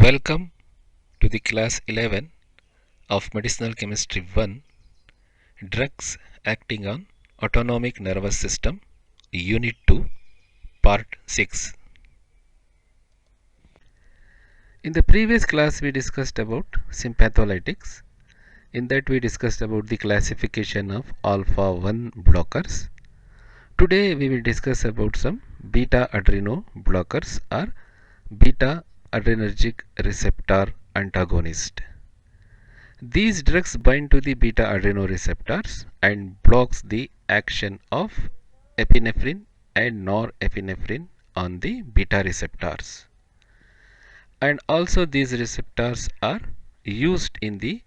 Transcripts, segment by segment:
Welcome to the class 11 of Medicinal Chemistry 1, Drugs Acting on Autonomic Nervous System, Unit 2, Part 6. In the previous class we discussed about sympatholytics. In that we discussed about the classification of alpha 1 blockers. Today we will discuss about some beta adreno blockers or beta adrenergic receptor antagonist. These drugs bind to the beta adrenoreceptors and blocks the action of epinephrine and norepinephrine on the beta receptors. And also these receptors are used in the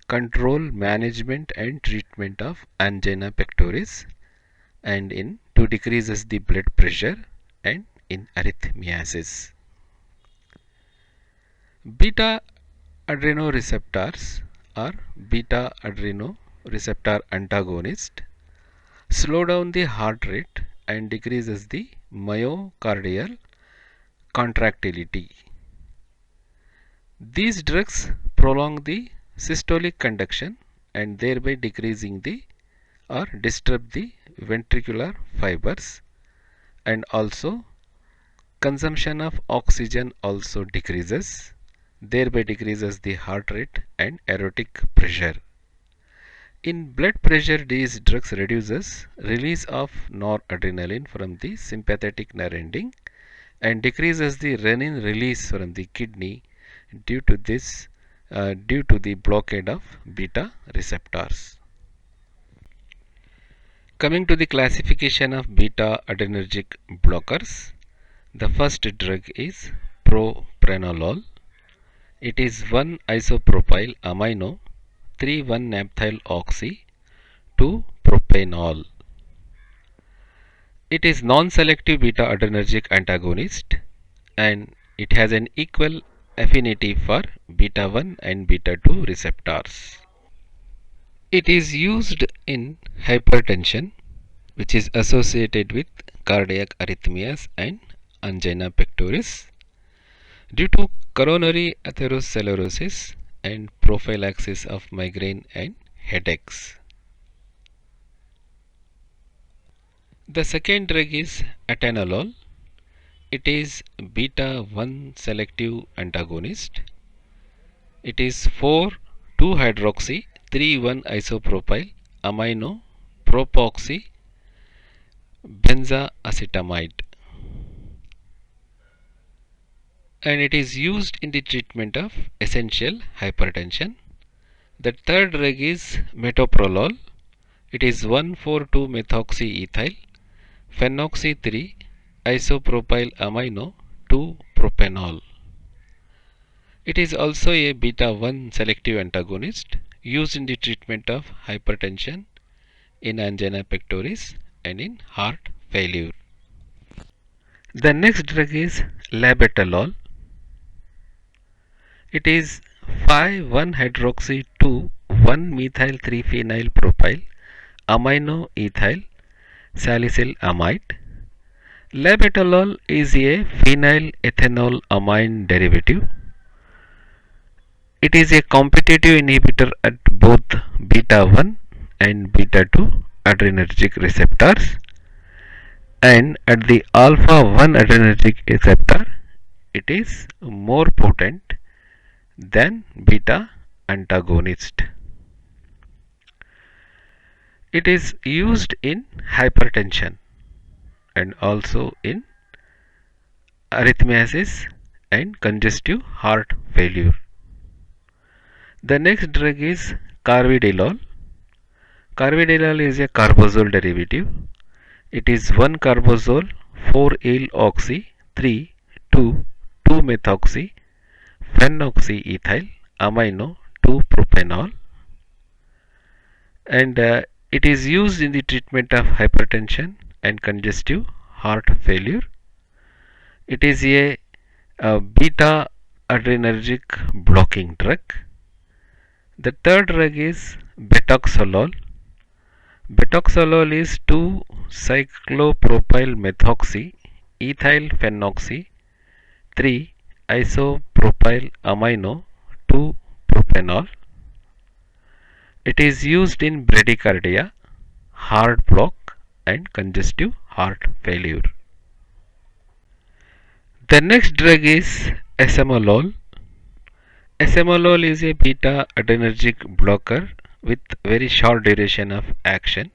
control, management and treatment of angina pectoris and in to decreases the blood pressure and in arrhythmias. Beta adrenoreceptors or beta adrenoreceptor antagonist slow down the heart rate and decreases the myocardial contractility. These drugs prolong the systolic conduction and thereby decreasing the or disturb the ventricular fibers, and also consumption of oxygen also decreases, thereby decreases the heart rate and aortic pressure. In blood pressure, these drugs reduces release of noradrenaline from the sympathetic nerve ending and decreases the renin release from the kidney due to the blockade of beta receptors. Coming to the classification of beta adrenergic blockers, the first drug is propranolol. It is 1-isopropyl amino 3,1-naphthyl oxy 2-propanol. It is non-selective beta adrenergic antagonist and it has an equal affinity for beta 1 and beta 2 receptors. It is used in hypertension, which is associated with cardiac arrhythmias and angina pectoris, due to coronary atherosclerosis and prophylaxis of migraine and headaches. The second drug is atenolol. It is beta 1 selective antagonist. It is 4,2-hydroxy 3,1-isopropyl amino propoxy benzoacetamide, and it is used in the treatment of essential hypertension. The third drug is metoprolol. It is 1,4,2-methoxyethyl phenoxy 3-isopropyl amino 2-propanol. It is also a beta 1 selective antagonist used in the treatment of hypertension, in angina pectoris and in heart failure. The next drug is labetalol. It is 5,1-hydroxy 2,1-methyl 3-phenyl amino ethyl salicylamide. Labetalol is a phenyl ethanol amine derivative. It is a competitive inhibitor at both beta 1 and beta 2 adrenergic receptors, and at the alpha 1 adrenergic receptor it is more potent than beta antagonist. It is used in hypertension and also in arrhythmias and congestive heart failure. The next drug is carvedilol. Carvedilol is a carbazole derivative. It is 1-carbazole 4-alloxy 3,2,2-methoxy phenoxyethyl amino 2-propanol, and it is used in the treatment of hypertension and congestive heart failure. It is a beta adrenergic blocking drug. The third drug is betoxolol. Betoxolol is 2-cyclopropyl methoxy ethyl phenoxy 3-isopropyl propyl amino 2-propanol. It is used in bradycardia, heart block and congestive heart failure. The next drug is esomolol. Esomolol is a beta adrenergic blocker with very short duration of action.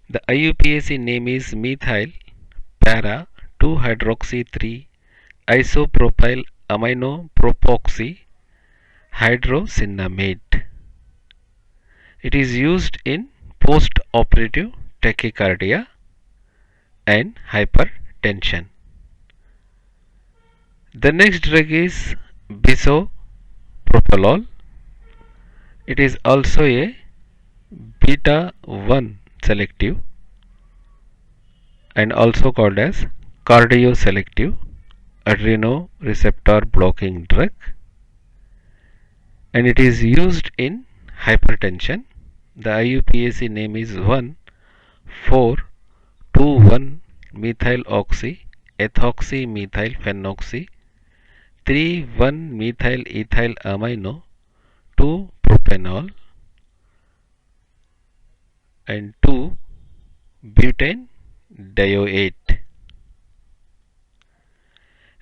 The IUPAC name is methyl para 2-hydroxy 3 isopropyl amino propoxy hydrocinamate. It is used in post-operative tachycardia and hypertension. The next drug is bisoprolol. It is also a beta 1 selective and also called as cardioselective adrenoreceptor blocking drug, and it is used in hypertension. The IUPAC name is 1,4,2,1-methyloxy ethoxy methyl phenoxy 3,1-methyl ethyl amino 2-propanol and 2-butane dioate.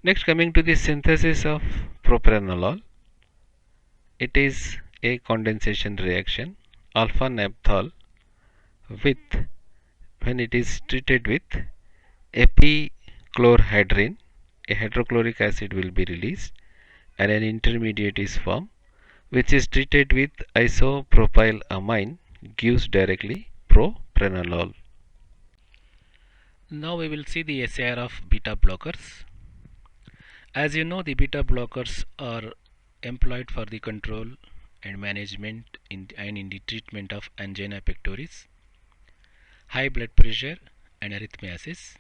Next, coming to the synthesis of propranolol, it is a condensation reaction alpha naphthol with, when it is treated with epichlorhydrin, a hydrochloric acid will be released and an intermediate is formed, which is treated with isopropylamine, gives directly propranolol. Now we will see the SAR of beta blockers. As you know, the beta blockers are employed for the control and management and in the treatment of angina pectoris, high blood pressure and arrhythmiasis.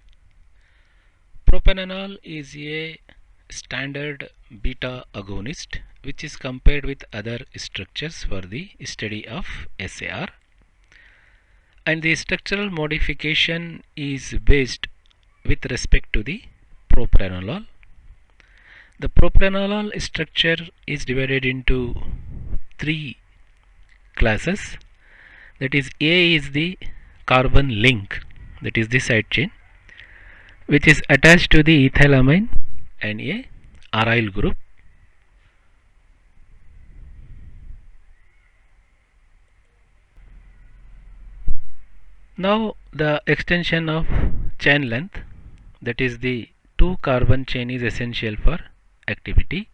Propranolol is a standard beta agonist which is compared with other structures for the study of SAR, and the structural modification is based with respect to the propranolol. The propranolol structure is divided into three classes. That is, A is the carbon link, that is the side chain, which is attached to the ethylamine and a aryl group. Now the extension of chain length, that is the 2-carbon chain, is essential for activity.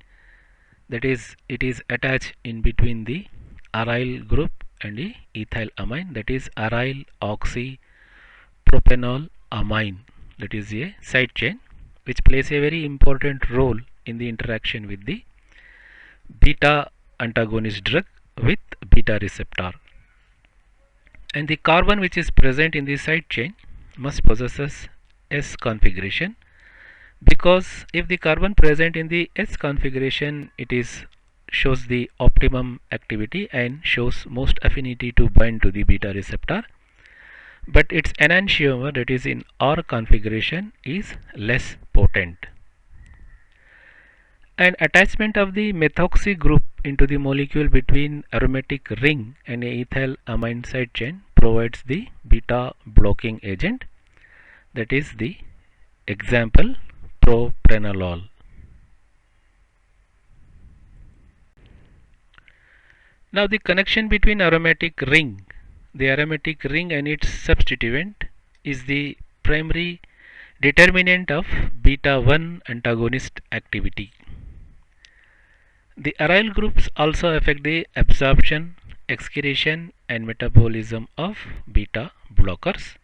That is, it is attached in between the aryl group and the ethylamine, that is aryl oxy propanol amine, that is a side chain which plays a very important role in the interaction with the beta antagonist drug with beta receptor. And the carbon which is present in the side chain must possess S configuration, because if the carbon present in the S configuration, it is shows the optimum activity and shows most affinity to bind to the beta receptor, but its enantiomer, that is in R configuration, is less potent. And attachment of the methoxy group into the molecule between aromatic ring and a ethylamine side chain provides the beta blocking agent, that is the example propranolol. Now the connection between aromatic ring, the aromatic ring and its substituent, is the primary determinant of beta 1 antagonist activity. The aryl groups also affect the absorption, excretion and metabolism of beta blockers.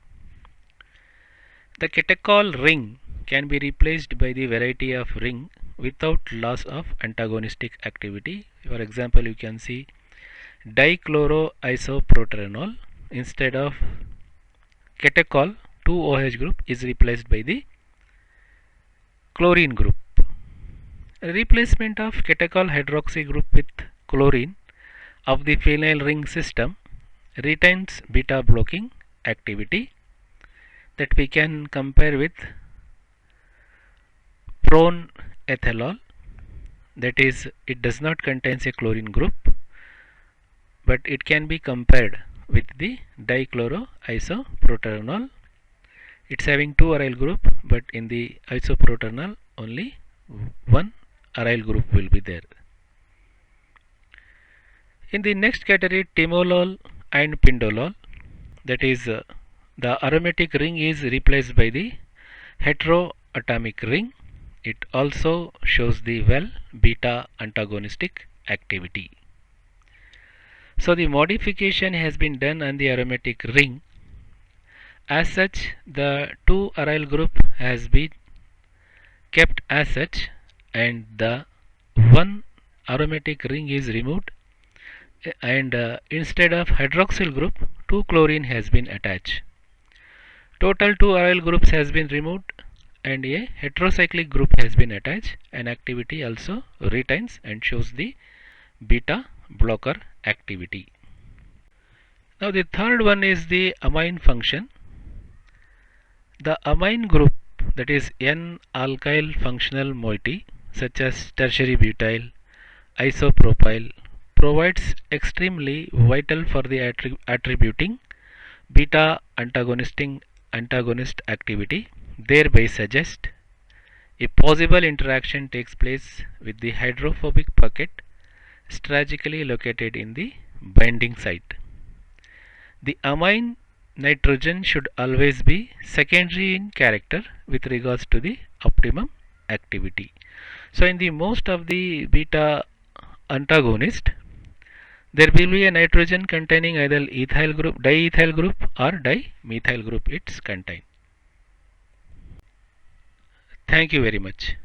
The catechol ring can be replaced by the variety of ring without loss of antagonistic activity. For example, you can see dichloroisoproterenol, instead of catechol 2OH group is replaced by the chlorine group. Replacement of catechol hydroxy group with chlorine of the phenyl ring system retains beta blocking activity, that we can compare with pronethalol, that is, it does not contain a chlorine group, but it can be compared with the dichloroisoprotanol. It's having two aryl group, but in the isoprotanol only one aryl group will be there. In the next category, timolol and pindolol, that is, the aromatic ring is replaced by the heteroatomic ring. It also shows the well beta antagonistic activity. So the modification has been done on the aromatic ring. As such, the 2 aryl group has been kept as such, and the one aromatic ring is removed, and instead of hydroxyl group, 2 chlorine has been attached. Total 2 aryl groups has been removed and a heterocyclic group has been attached, and activity also retains and shows the beta blocker activity. Now the third one is the amine function. The amine group, that is N-alkyl functional moiety such as tertiary butyl, isopropyl, provides extremely vital for the attributing beta antagonist activity, thereby suggest a possible interaction takes place with the hydrophobic pocket strategically located in the binding site. The amine nitrogen should always be secondary in character with regards to the optimum activity. So in the most of the beta antagonist, there will be a nitrogen containing either ethyl group, diethyl group or dimethyl group it's contain. Thank you very much.